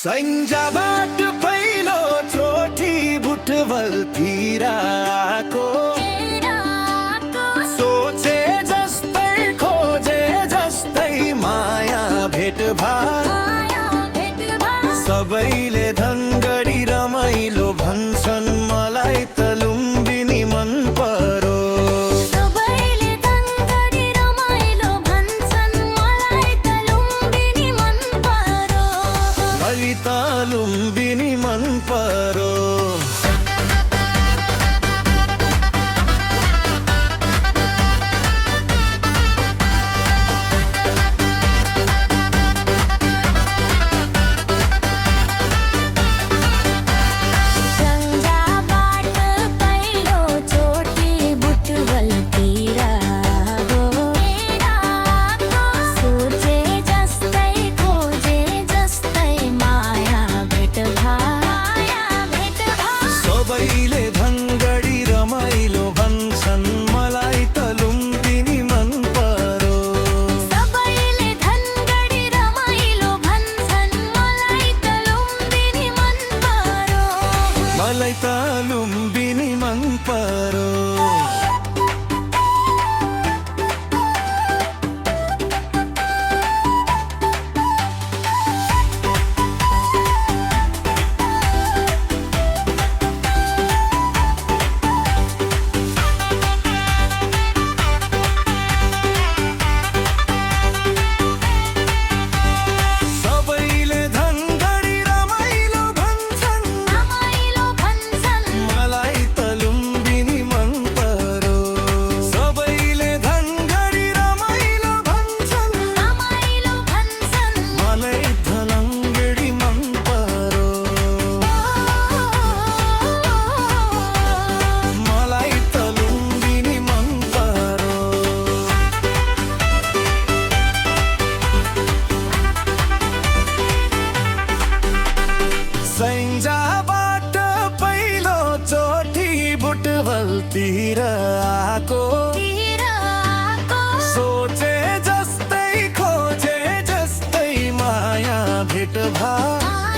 सैन्जाबाट पहिलो चोटी बुटवलतिर आएको सोचे जस्तै खोजे जस्तै माया भेटभाट सबैले धनगढी रमाइलो भन्छन् मलाई त लुम्बिनी मन पर्यो लुम्बिनी मन पर्यो सबैले धनगढी रमाइलो भन्छन् मलाई त लुम्बिनी मन पर्यो मलाई त लुम्बिनी मन पर्यो सैन्जाबाट पहिलो चोटी बुटवलतिर आएको सोचे जस्तै खोजे जस्तै माया भेटभाट